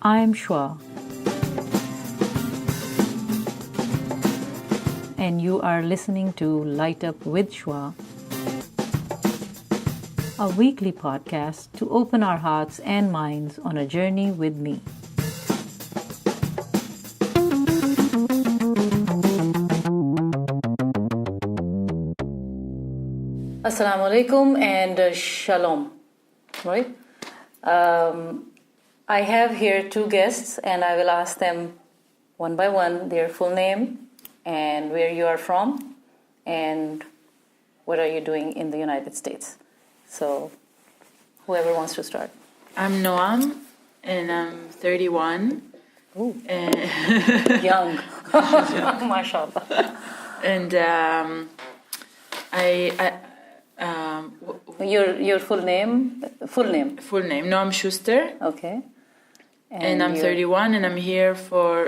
I'm Shwa. And you are listening to Light Up with Shwa, a weekly podcast to open our hearts and minds on a journey with me. Assalamu alaikum and shalom, right? I have here two guests and I will ask them one by one their full name and where you are from and what are you doing in the United States. So whoever wants to start. I'm Noam and I'm 31. Ooh. Young. Mashallah. And your full name? Full name. Full name. Noam Shuster. Okay. And I'm 31 and I'm here for...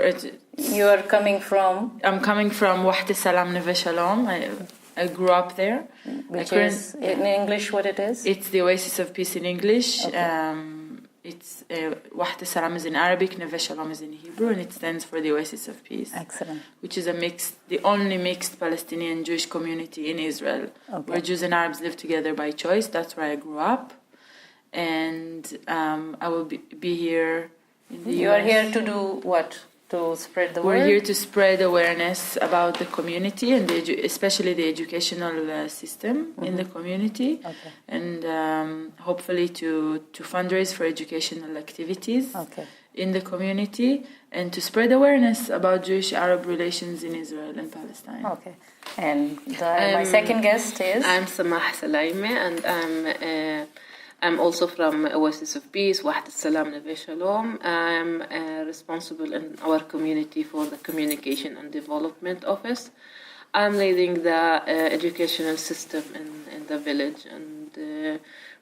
You are coming from? I'm coming from Wahat Al Salam, Neve Shalom. I grew up there. Which is, in English, what it is? It's the Oasis of Peace in English. Okay. It's Wahat Al Salam is in Arabic, Neve Shalom is in Hebrew, and it stands for the Oasis of Peace. Excellent. Which is the only mixed Palestinian Jewish community in Israel, where Jews and Arabs live together by choice. That's where I grew up, and I will be here in the US. You are here to do what? To spread the word? We're here to spread awareness about the community and especially the educational system in the community, and hopefully to fundraise for educational activities in the community and to spread awareness about Jewish-Arab relations in Israel and Palestine. Okay. And my second guest is? I'm Samah Salaime, and I'm also from Oasis of Peace, Wahat Al Salam, Neve Shalom. I'm responsible in our community for the Communication and Development Office. I'm leading the educational system in the village, and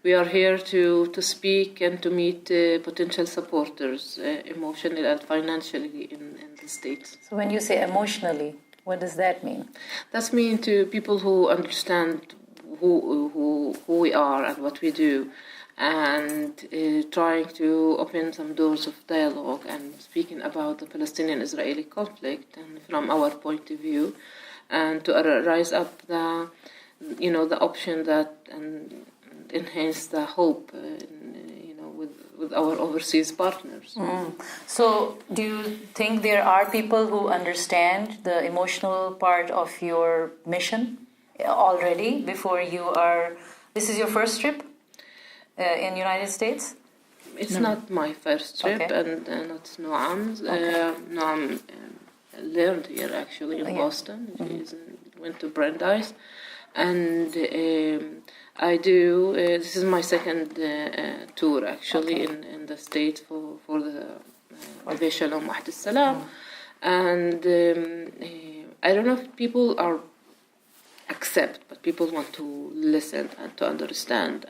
we are here to speak and to meet potential supporters emotionally and financially in the States. So when you say emotionally, what does that mean? That means to people who understand who we are and what we do, and trying to open some doors of dialogue and speaking about the Palestinian-Israeli conflict and from our point of view, and to rise up the option that and enhance the hope with our overseas partners. So do you think there are people who understand the emotional part of your mission already before you are... This is your first trip in United States? It's not my first trip, and not Noam's. Noam learned here actually in Boston. He went to Brandeis, and I do. This is my second tour actually in the States for the Neve Shalom, Wahat Al Salam, and I don't know if people are accept, but people want to listen and to understand,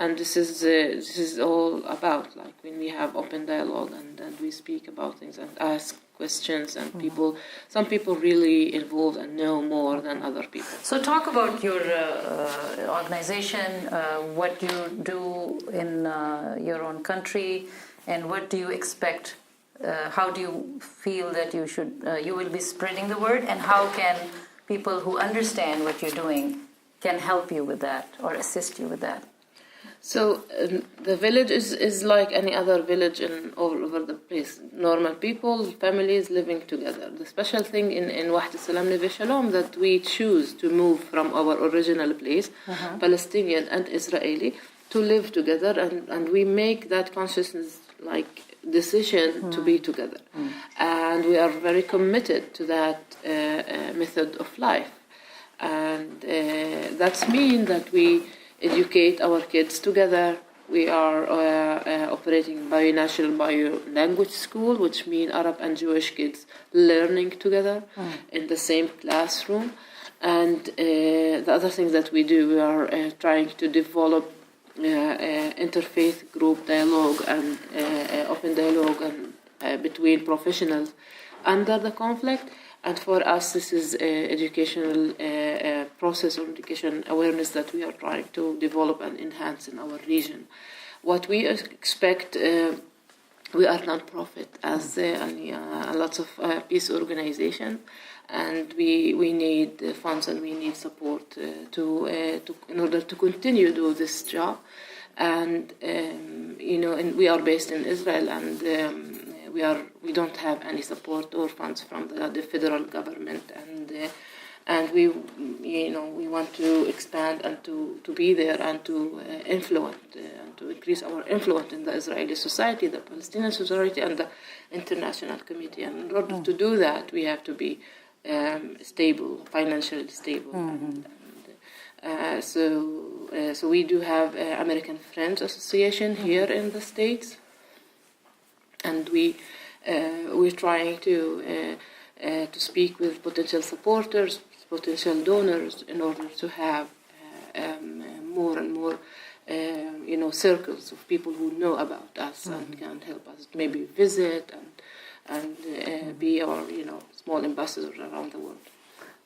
and this is all about, like, when we have open dialogue and we speak about things and ask questions, and some people really involved and know more than other people. So talk about your organization, what you do in your own country, and what do you expect? How do you feel that you will be spreading the word, and how can people who understand what you're doing can help you with that or assist you with that? So the village is like any other village all over the place. Normal people, families living together. The special thing in Wahat Al Salam, Neve Shalom, that we choose to move from our original place, Palestinian and Israeli, to live together, and we make that consciousness decision to be together. And we are very committed to that method of life. And that means that we educate our kids together. We are operating binational bio-language school, which means Arab and Jewish kids learning together in the same classroom. And the other thing that we do, we are trying to develop interfaith group dialogue and open dialogue and between professionals under the conflict. And for us, this is educational process or education awareness that we are trying to develop and enhance in our region. What we expect we are non-profit as lots of peace organizations, and we need funds and we need support to in order to continue do this job. And and we are based in Israel, and we don't have any support or funds from the federal government, and we want to expand and to be there and to influence and to increase our influence in the Israeli society, the Palestinian society, and the international community. And in order to do that, we have to be stable, financially stable. So we do have American Friends Association here in the States, and we're trying to speak with potential supporters, potential donors, in order to have more and more circles of people who know about us and can help us maybe visit and be our small ambassadors around the world.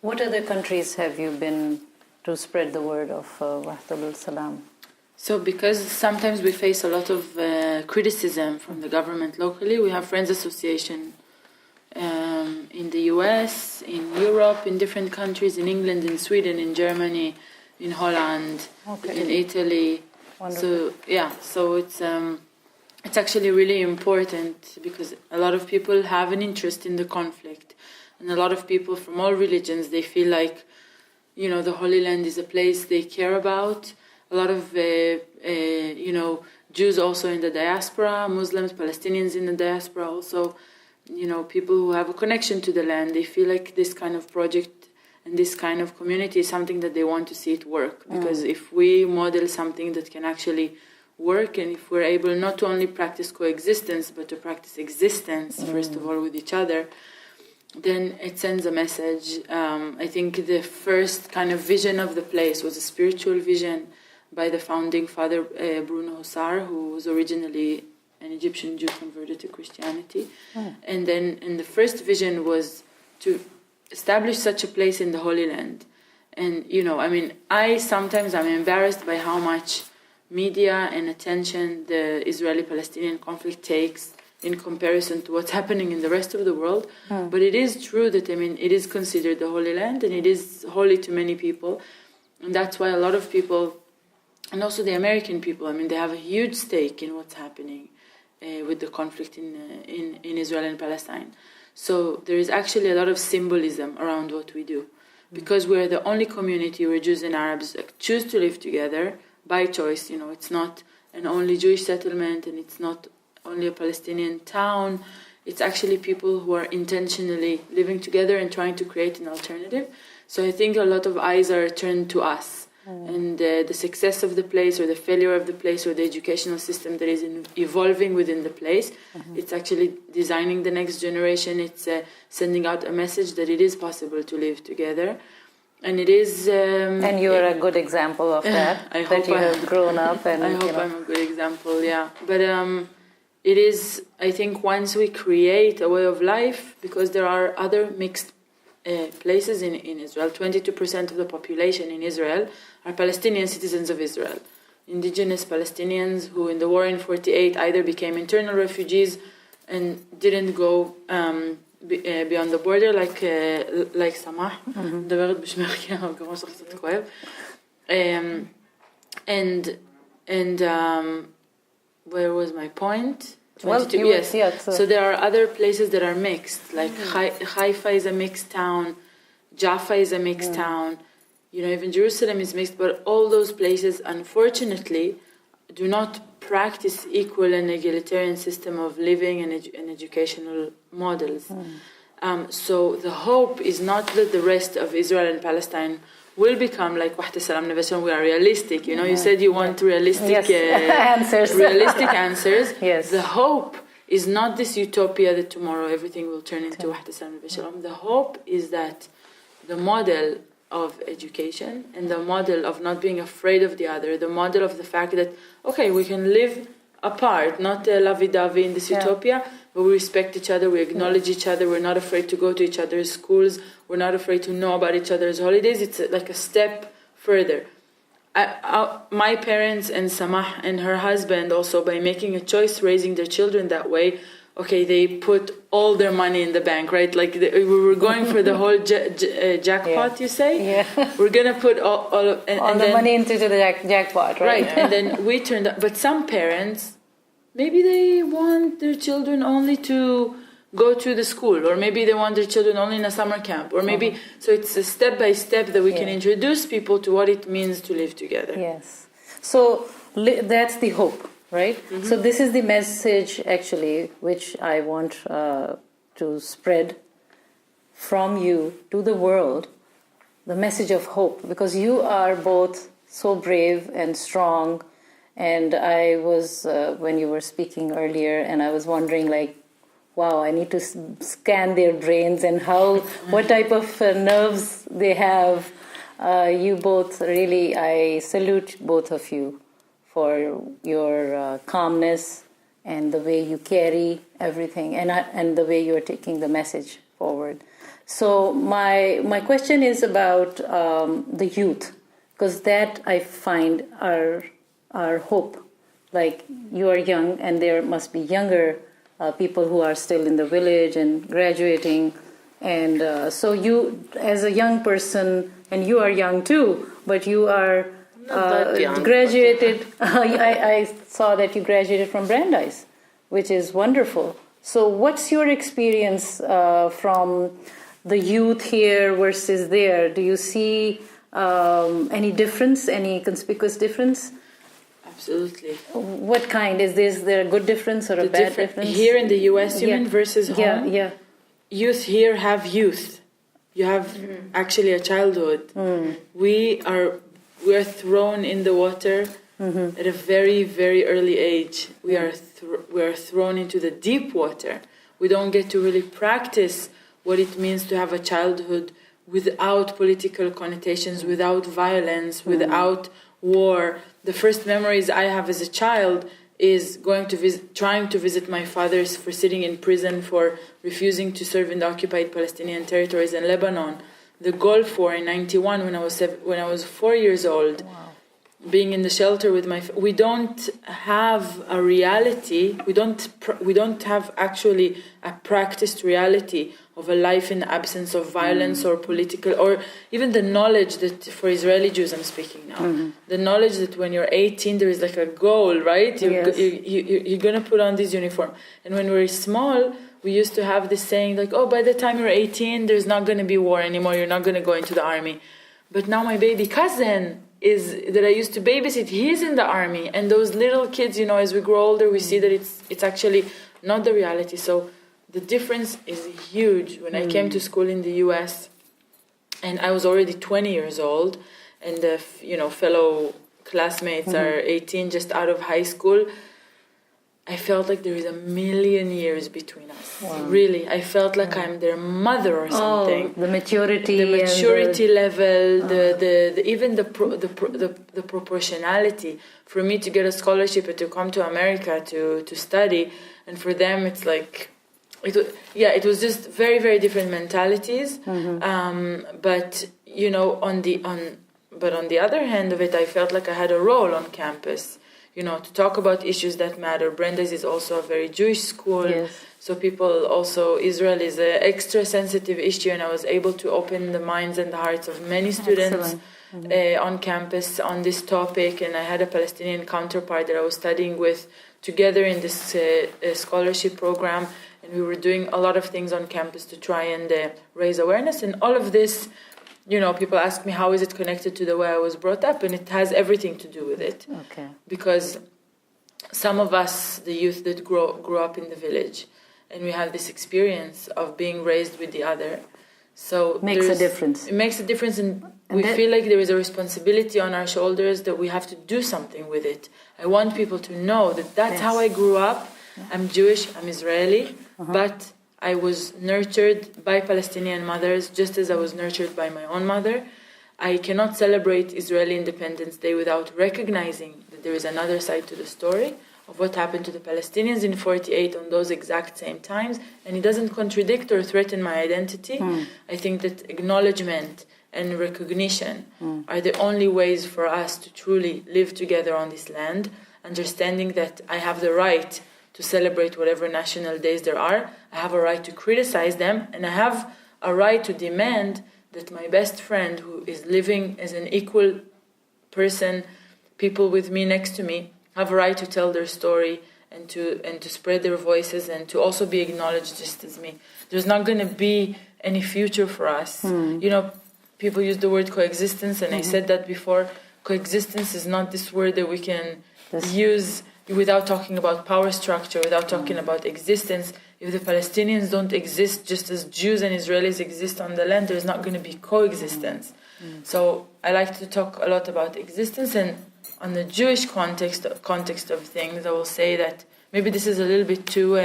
What other countries have you been to spread the word of Wahat Al Salam? So because sometimes we face a lot of criticism from the government locally, we have Friends Association in the US, in Europe, in different countries, in England, in Sweden, in Germany, in Holland, in Italy. Wonderful. So it's actually really important because a lot of people have an interest in the conflict, and a lot of people from all religions, they feel like the Holy Land is a place they care about. A lot of Jews also in the diaspora, Muslims, Palestinians in the diaspora also, people who have a connection to the land, they feel like this kind of project and this kind of community is something that they want to see it work. Because if we model something that can actually work, and if we're able not to only practice coexistence, but to practice existence, first of all, with each other, then it sends a message. I think the first kind of vision of the place was a spiritual vision by the founding father, Bruno Hussar, who was originally an Egyptian Jew converted to Christianity. And the first vision was to establish such a place in the Holy Land. And, sometimes I'm embarrassed by how much media and attention the Israeli-Palestinian conflict takes in comparison to what's happening in the rest of the world. But it is true that, it is considered the Holy Land, and it is holy to many people. And that's why a lot of people, and also the American people, they have a huge stake in what's happening with the conflict in Israel and Palestine. So there is actually a lot of symbolism around what we do. Because we're the only community where Jews and Arabs choose to live together by choice. It's not an only Jewish settlement, and it's not only a Palestinian town. It's actually people who are intentionally living together and trying to create an alternative. So I think a lot of eyes are turned to us. And the success of the place, or the failure of the place, or the educational system that is evolving within the place, it's actually designing the next generation. It's sending out a message that it is possible to live together. And it is... and you are a good example of that, I hope you have grown up. And I hope I'm a good example, yeah. But it is, I think, once we create a way of life, because there are other mixed places in Israel. 22% of the population in Israel are Palestinian citizens of Israel. Indigenous Palestinians who in the war in 48 either became internal refugees and didn't go beyond the border like Samah. And where was my point? 22, yes. So there are other places that are mixed, like Haifa is a mixed town, Jaffa is a mixed town, even Jerusalem is mixed, but all those places, unfortunately, do not practice equal and egalitarian system of living and educational models. So the hope is not that the rest of Israel and Palestine will become like Wahat Al Salam, Neve Shalom. We are realistic. You said you want realistic answers. Realistic answers. Yes. The hope is not this utopia that tomorrow everything will turn into Wahat Al Salam, Neve Shalom. The hope is that the model of education and the model of not being afraid of the other, the model of the fact that, okay, we can live apart, not lovey-dovey in this utopia, but we respect each other, we acknowledge each other, we're not afraid to go to each other's schools, we're not afraid to know about each other's holidays. It's like a step further. my parents and Samah and her husband also, by making a choice raising their children that way, okay, they put all their money in the bank, right? Like we were going for the whole jackpot, you say? Yeah. We're gonna put all of all the money into the jackpot, right? Right, and then we turned up. But some parents, maybe they want their children only to go to the school, or maybe they want their children only in a summer camp, or maybe, so it's a step by step that we can introduce people to what it means to live together. Yes. So that's the hope. Right? Mm-hmm. So this is the message, actually, which I want to spread from you to the world, the message of hope, because you are both so brave and strong. And I was, when you were speaking earlier, and I was wondering, like, wow, I need to scan their brains and what type of nerves they have. You both, really, I salute both of you for your calmness and the way you carry everything, and the way you are taking the message forward. So my question is about the youth, because that I find our hope. Like, you are young, and there must be younger people who are still in the village and graduating, and so you, as a young person, and you are young too, but you are graduated. I saw that you graduated from Brandeis, which is wonderful. So what's your experience from the youth here versus there? Do you see any difference, any conspicuous difference? Absolutely. What kind? Is there a good difference or a bad difference? Here in the US, you mean, versus home? Yeah. Youth here have youth. You have actually a childhood. We are thrown in the water at a very, very early age. We are thrown into the deep water. We don't get to really practice what it means to have a childhood without political connotations, without violence, without war. The first memories I have as a child is trying to visit my father for sitting in prison for refusing to serve in the occupied Palestinian territories in Lebanon. The Gulf War in '91, when I was 4 years old, being in the shelter with we don't have a reality. We don't have actually a practiced reality of a life in the absence of violence or political, or even the knowledge that, for Israeli Jews I'm speaking now, the knowledge that when you're 18 there is like a goal, right? You're gonna put on this uniform. And when we're small, we used to have this saying like, oh, by the time you're 18, there's not going to be war anymore. You're not going to go into the army. But now my baby cousin that I used to babysit, he's in the army. And those little kids, as we grow older, we see that it's actually not the reality. So the difference is huge. When I came to school in the US, and I was already 20 years old, and the fellow classmates are 18, just out of high school, I felt like there is a million years between us. Wow. Really, I felt like I'm their mother or something. The maturity, level, even the proportionality. For me to get a scholarship and to come to America to study, and for them it's like, it was just very, very different mentalities. But on the other hand of it, I felt like I had a role on campus. To talk about issues that matter. Brandeis is also a very Jewish school, so Israel is an extra sensitive issue, and I was able to open the minds and the hearts of many students on campus on this topic, and I had a Palestinian counterpart that I was studying with together in this scholarship program, and we were doing a lot of things on campus to try and raise awareness, and all of this, people ask me how is it connected to the way I was brought up, and it has everything to do with it. Okay. Because some of us, the youth that grew up in the village, and we have this experience of being raised with the other, so makes a difference. It makes a difference, and we feel like there is a responsibility on our shoulders that we have to do something with it. I want people to know that that's how I grew up. I'm Jewish, I'm Israeli, but I was nurtured by Palestinian mothers just as I was nurtured by my own mother. I cannot celebrate Israeli Independence Day without recognizing that there is another side to the story of what happened to the Palestinians in 1948 on those exact same times, and it doesn't contradict or threaten my identity. I think that acknowledgement and recognition are the only ways for us to truly live together on this land, understanding that I have the right to celebrate whatever national days there are, I have a right to criticize them, and I have a right to demand that my best friend, who is living as an equal person, people with me next to me, have a right to tell their story and to spread their voices and to also be acknowledged just as me. There's not going to be any future for us. You know, people use the word coexistence, and I said that before. Coexistence is not this word that we can use without talking about power structure, without talking about existence. If the Palestinians don't exist just as Jews and Israelis exist on the land, there's not going to be coexistence. So I like to talk a lot about existence, and on the Jewish context of things, I will say that maybe this is a little bit too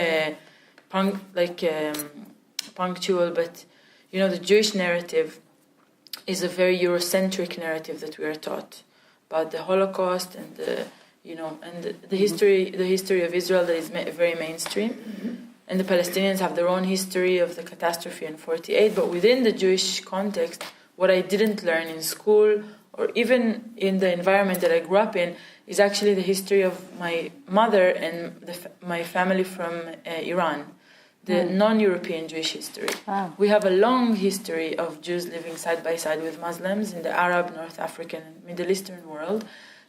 punctual, but you know, the Jewish narrative is a very Eurocentric narrative that we are taught about the Holocaust and the history of Israel that is very mainstream. And the Palestinians have their own history of the catastrophe in 48, but within the Jewish context, what I didn't learn in school or even in the environment that I grew up in is actually the history of my mother and my family from Iran, the non-European Jewish history. We have a long history of Jews living side by side with Muslims in the Arab, North African, and Middle Eastern world.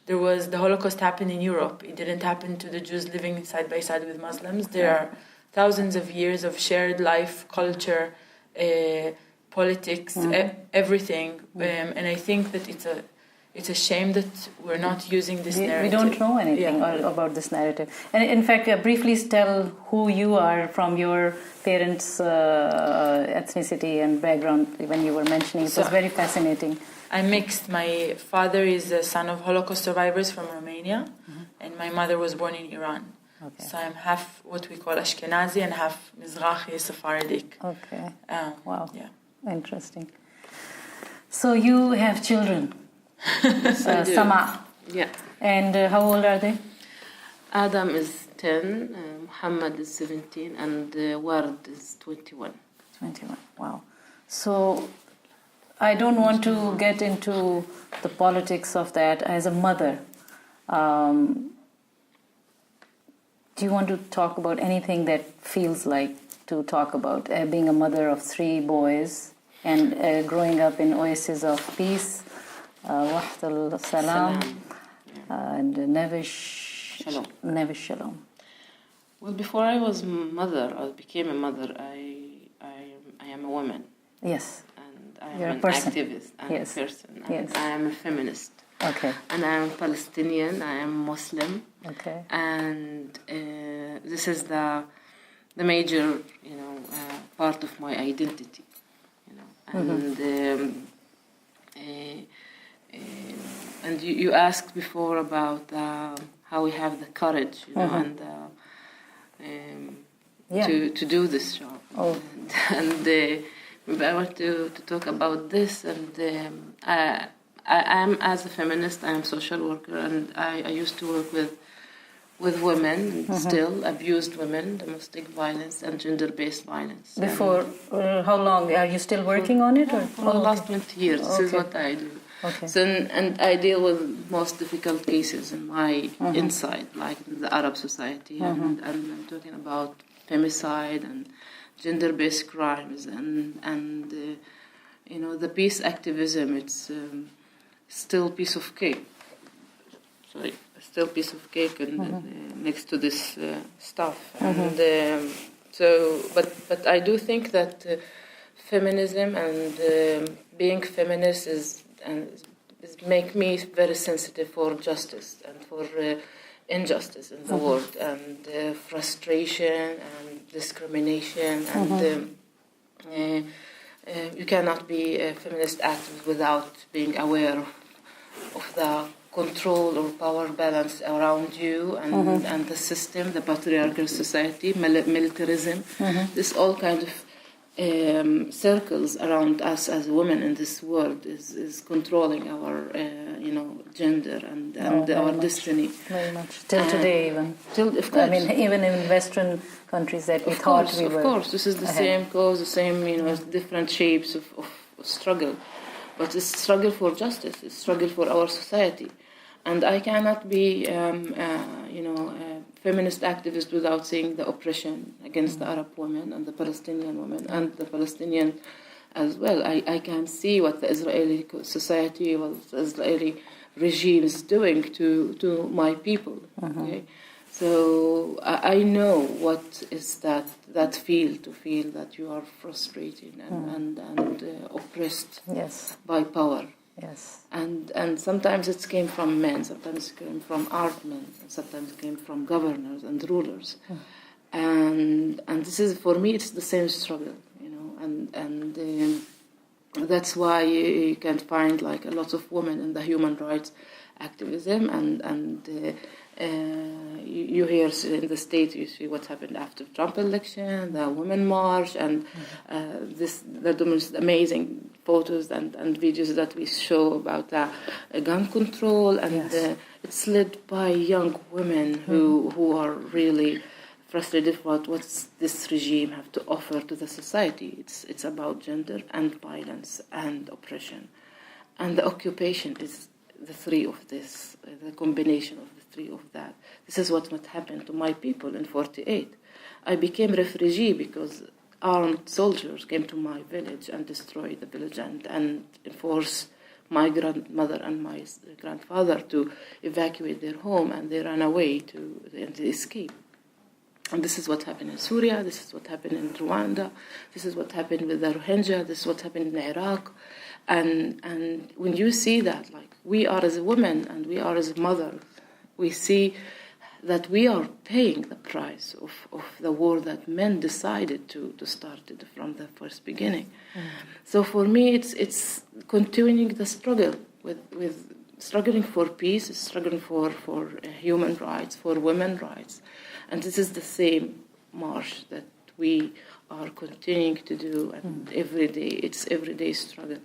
The Holocaust happened in Europe. It didn't happen to the Jews living side by side with Muslims. There are thousands of years of shared life, culture, politics, everything, and I think that it's a shame that we're not using this narrative. We don't know anything about this narrative. And in fact, briefly tell who you are from your parents' ethnicity and background when you were mentioning. It was very fascinating. I'm mixed. My father is a son of Holocaust survivors from Romania, and my mother was born in Iran. Okay. So I'm half what we call Ashkenazi and half Mizrahi Sephardic. Okay. Wow. Yeah. Interesting. So you have children. Samah. Yeah. And how old are they? Adam is 10, Muhammad is 17, and Ward is 21. 21. Wow. So I don't want to get into the politics of that. As a mother, do you want to talk about anything that feels like to talk about? Being a mother of 3 boys and growing up in Oasis of Peace, Wahat Al Salam, and Neve Shalom. Neve Shalom. Well, before I was mother, or became a mother, I am a woman. Yes. And I You're am an activist. I'm a person. And I am a feminist. Okay. And I am Palestinian. I am Muslim. Okay. And this is the major, part of my identity. And you asked before about how we have the courage, and to do this job. Oh. And I want to talk about this. And I am, as a feminist, I am a social worker, and I used to work with women, and still abused women, domestic violence and gender-based violence. Before, how long? Are you still working on it? For the last 20 years, this is what I do. Okay. So, and I deal with most difficult cases in my inside, like the Arab society, and I'm talking about femicide and gender-based crimes, and the peace activism. It's still piece of cake. Sorry, still piece of cake, and next to this stuff. And but I do think that feminism and being feminist is make me very sensitive for justice and for injustice in the world, and frustration and discrimination, and you cannot be a feminist activist without being aware of the control or power balance around you, and the system, the patriarchal society, militarism, this all kind of circles around us as women in this world is controlling our gender and our destiny. Very much. Till today even. Of course. I mean, even in Western countries that we thought we were. Of course, this is the same cause, the same, different shapes of struggle. but it's a struggle for justice. It's a struggle for our society. And I cannot be, a feminist activist without seeing the oppression against the Arab women and the Palestinian women and the Palestinian as well. I can see what the Israeli society, what the Israeli regime is doing to my people. Okay? So I know what is that feel, to feel that you are frustrated and oppressed by power. Yes. And sometimes it came from men, sometimes it came from armed men, and sometimes it came from governors and rulers. And this is, for me, it's the same struggle, and that's why you can find like a lot of women in the human rights activism, and you hear in the States, you see what happened after Trump election, the women march, and the amazing photos and videos that we show about gun control, and it's led by young women who are really frustrated about what this regime have to offer to the society. It's about gender and violence and oppression, and the occupation is the three of this, the combination of the three of that. This is what happened to my people in 1948. I became refugee because armed soldiers came to my village and destroyed the village and forced my grandmother and my grandfather to evacuate their home, and they ran away to escape. And this is what happened in Syria, this is what happened in Rwanda, this is what happened with the Rohingya, this is what happened in Iraq. And when you see that, like, we are as a woman and we are as a mother, we see that we are paying the price of the war that men decided to start it from the first beginning. So for me, it's continuing the struggle with struggling for peace, struggling for human rights, for women's rights. And this is the same march that we are continuing to do, and every day, it's everyday struggle.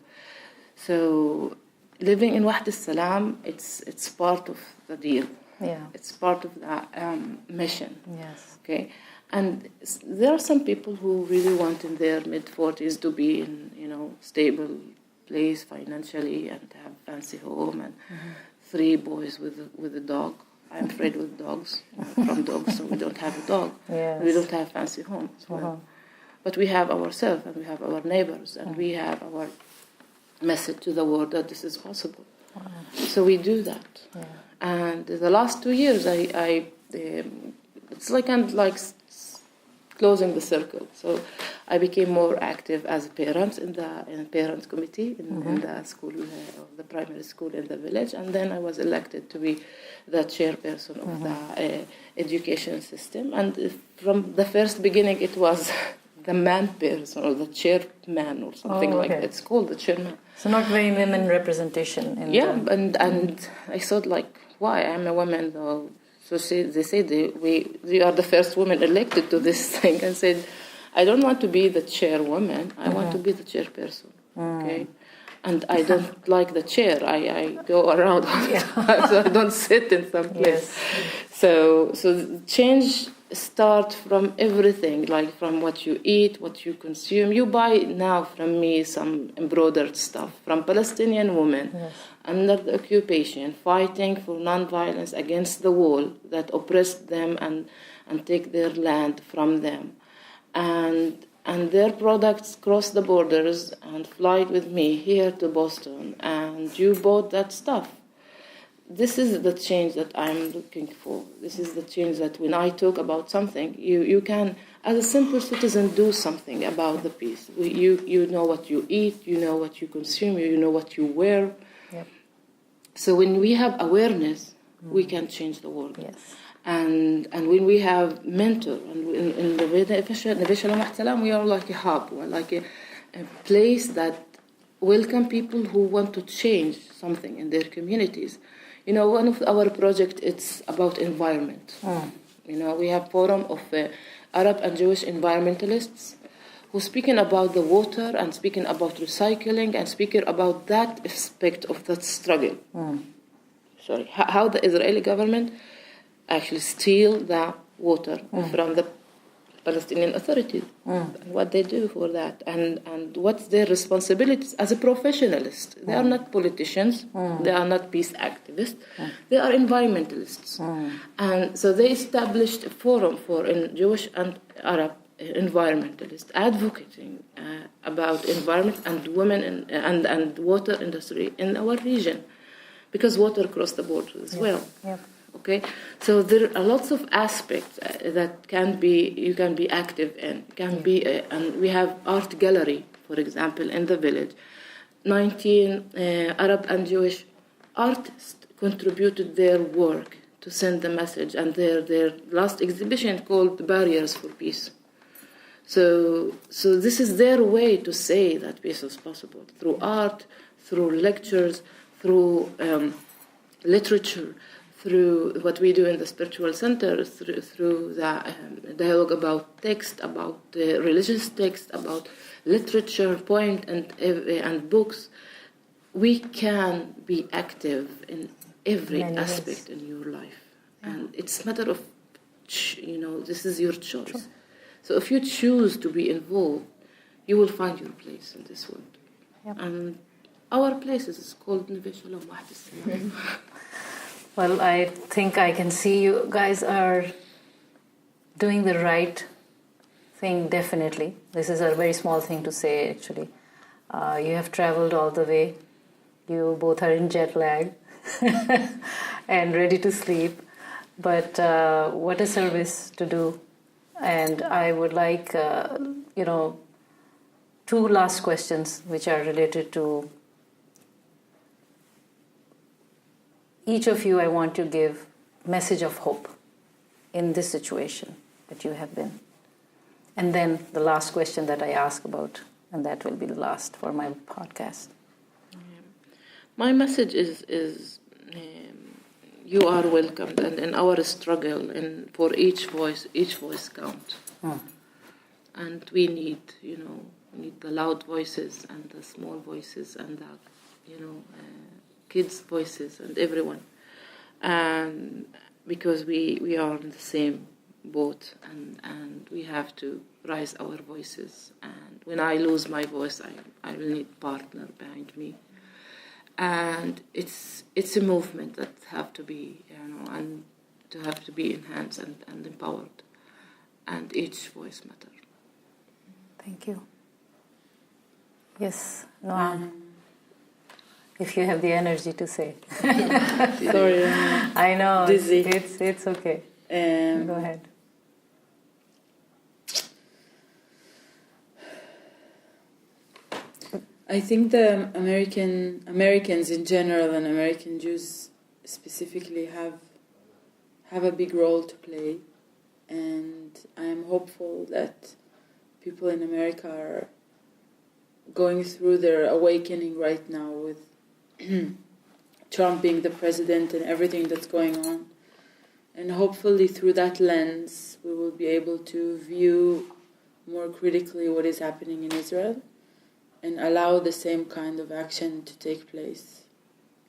So living in Wahat Al Salam, it's part of the deal. Yeah. It's part of the mission. Yes. Okay. And there are some people who really want in their mid-40s to be in, stable place financially and have fancy home and 3 boys with a dog. I'm afraid with dogs, from dogs, so we don't have a dog. Yes. We don't have fancy homes. Well. But we have ourselves, and we have our neighbors, and we have our message to the world that this is possible. So we do that. Yeah. And the last 2 years, it's like closing the circle. So I became more active as a parent in the parent committee in the school, the primary school in the village, and then I was elected to be the chairperson of the education system. And from the first beginning, it was the man person or the chairman or something like that. It's called the chairman. So not very women representation. And I thought, like, why? I'm a woman, though. So they said, you are the first woman elected to this thing. I said, I don't want to be the chairwoman. I want to be the chairperson. Okay? And I don't like the chair. I go around, so I don't sit in some place. Yes. So change start from everything, like from what you eat, what you consume. You buy now from me some embroidered stuff from Palestinian women under the occupation, fighting for non-violence against the wall that oppressed them and take their land from them. And their products cross the borders and fly with me here to Boston, and you bought that stuff. This is the change that I'm looking for. This is the change that when I talk about something, you can, as a simple citizen, do something about the peace. You know what you eat, you know what you consume, you know what you wear. Yep. So when we have awareness, we can change the world. Yes. And when we have mentor, and in the Neve Shalom, we are like a hub, we're like a place that welcome people who want to change something in their communities. One of our projects, it's about environment. We have forum of Arab and Jewish environmentalists who speaking about the water and speaking about recycling and speaking about that aspect of that struggle. How the Israeli government actually steal the water from the Palestinian authorities, what they do for that, and what's their responsibilities as a professionalist. They are not politicians, they are not peace activists, they are environmentalists. And so they established a forum for Jewish and Arab environmentalists advocating about environment and women and water industry in our region, because water crossed the border as well. Yeah. Okay, so there are lots of aspects that you can be active in. And we have art gallery, for example, in the village. 19 Arab and Jewish artists contributed their work to send the message, and their last exhibition called Barriers for Peace. So this is their way to say that peace is possible, through art, through lectures, through literature, through what we do in the spiritual center, through the dialogue about text, about religious text, about literature, poem, and books. We can be active in every aspect in your life. And it's a matter of, this is your choice. Sure. So if you choose to be involved, you will find your place in this world. Yep. And our place is called Neve Shalom, Wahat Al Salam. Well, I think I can see you guys are doing the right thing, definitely. This is a very small thing to say, actually. You have traveled all the way. You both are in jet lag and ready to sleep. But what a service to do. And I would like, 2 last questions which are related to each of you. I want to give message of hope in this situation that you have been. And then the last question that I ask about, and that will be the last for my podcast. My message is you are welcomed, and in our struggle, and for each voice counts. And we need, the loud voices and the small voices and the, kids' voices and everyone. And because we are in the same boat, and we have to raise our voices. And when I lose my voice, I will need a partner behind me. And it's a movement that have to be, and to have to be enhanced and empowered. And each voice matters. Thank you. Yes, Noam. If you have the energy to say. Sorry, I know. Dizzy. It's okay. Go ahead. I think the Americans in general and American Jews specifically have a big role to play, and I am hopeful that people in America are going through their awakening right now with Trump being the president and everything that's going on. And hopefully through that lens we will be able to view more critically what is happening in Israel and allow the same kind of action to take place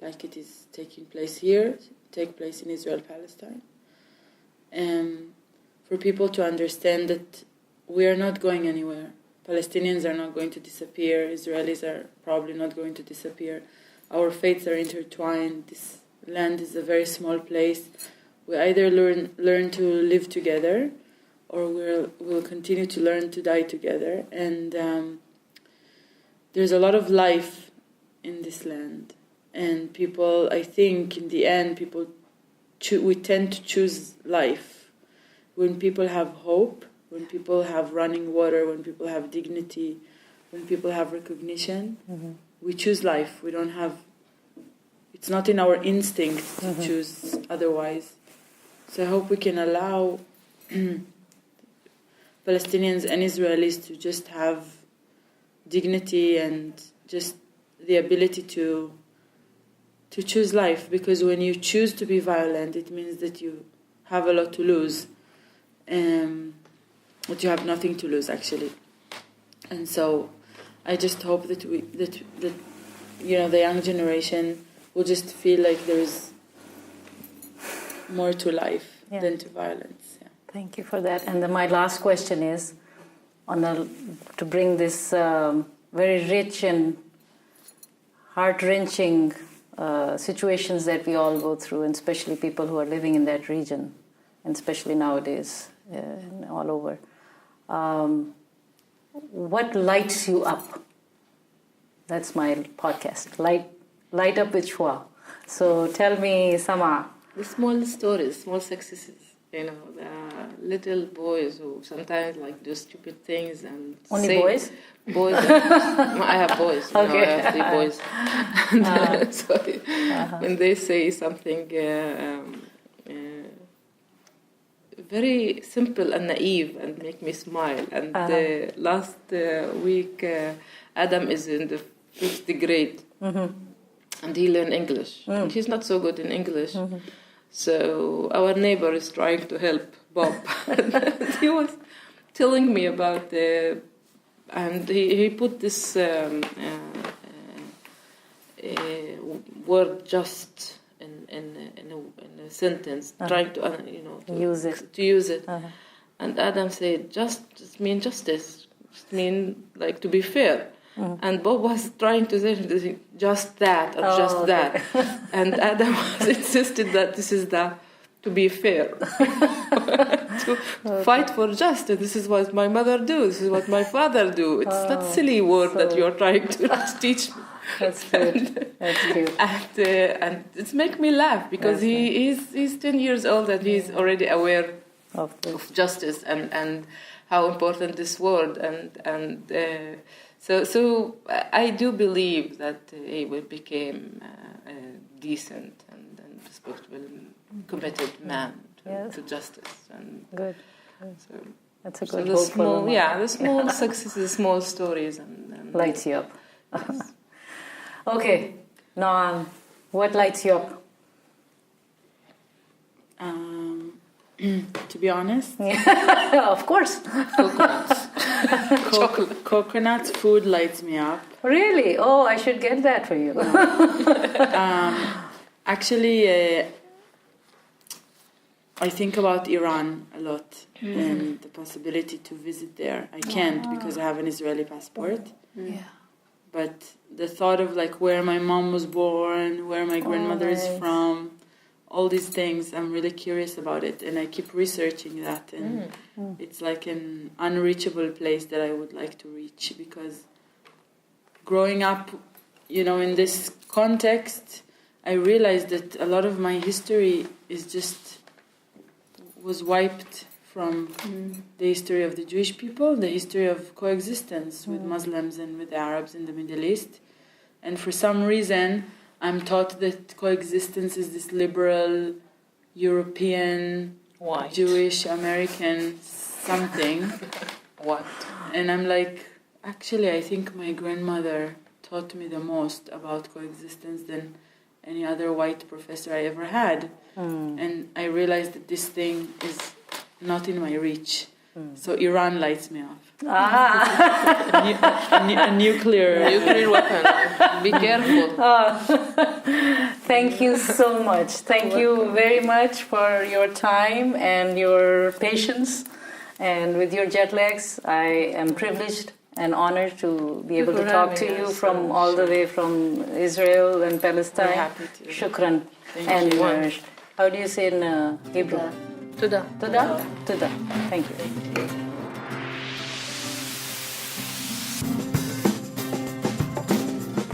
like it is taking place here, take place in Israel, Palestine. And for people to understand that we are not going anywhere. Palestinians are not going to disappear. Israelis are probably not going to disappear. Our fates are intertwined. This land is a very small place. We either learn to live together, or we'll continue to learn to die together. And there's a lot of life in this land. And people, I think, in the end, we tend to choose life. When people have hope, when people have running water, when people have dignity, when people have recognition, we choose life. We don't have, it's not in our instinct to choose otherwise. So I hope we can allow Palestinians and Israelis to just have dignity and just the ability to choose life. Because when you choose to be violent, it means that you have a lot to lose. But you have nothing to lose, actually. And so I just hope that the young generation will just feel like there is more to life than to violence. Yeah. Thank you for that. And then my last question is, to bring this very rich and heart-wrenching situations that we all go through, and especially people who are living in that region, and especially nowadays all over. What lights you up? That's my podcast. Light up with Shua. So tell me, Samah. The small stories, small successes. The little boys who sometimes do stupid things and only say, boys. Boys. I have boys. Okay. I have 3 boys. So when they say something very simple and naive and make me smile. And last week, Adam is in the 5th grade, and he learned English. And he's not so good in English. So our neighbor is trying to help Bob. And he was telling me about and he put this word just in a sentence, trying to use it. To use it. And Adam said, just mean justice, just mean to be fair. And Bob was trying to say just that, or just that. And Adam was insisted that this is to be fair. To fight for justice. This is what my mother do. This is what my father do. It's not silly word that you're trying to teach me. That's good. That's good. And it's make me laugh because he's 10 years old and he's already aware of justice and how important this word and so I do believe that he will become a decent and respectable, committed man to justice. And good. So that's a good hope for the the small successes, small stories, and lights you up. Yes. Okay, Noam, what lights you up? To be honest, of course. Coconuts food lights me up. Really? Oh, I should get that for you. Actually, I think about Iran a lot and the possibility to visit there. I can't because I have an Israeli passport. Yeah. But the thought of where my mom was born, where my grandmother is from, all these things, I'm really curious about it, and I keep researching that, and it's like an unreachable place that I would like to reach, because growing up, in this context, I realized that a lot of my history was wiped from the history of the Jewish people, the history of coexistence with Muslims and with Arabs in the Middle East, and for some reason, I'm taught that coexistence is this liberal, European, white, Jewish, American something. What? And I'm like, actually, I think my grandmother taught me the most about coexistence than any other white professor I ever had. And I realized that this thing is not in my reach. So Iran lights me up. A nuclear weapon. Be careful. Thank you so much. Thank you very much for your time and your patience. And with your jet lags, I am privileged and honored to be able to talk to you from all the way from Israel and Palestine. We're happy to. Shukran. Thank you. How do you say in Hebrew? Tuda. Tuda? Tuda. Thank you.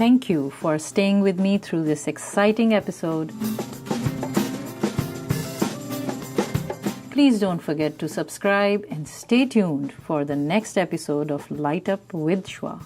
Thank you for staying with me through this exciting episode. Please don't forget to subscribe and stay tuned for the next episode of Light Up with Shua.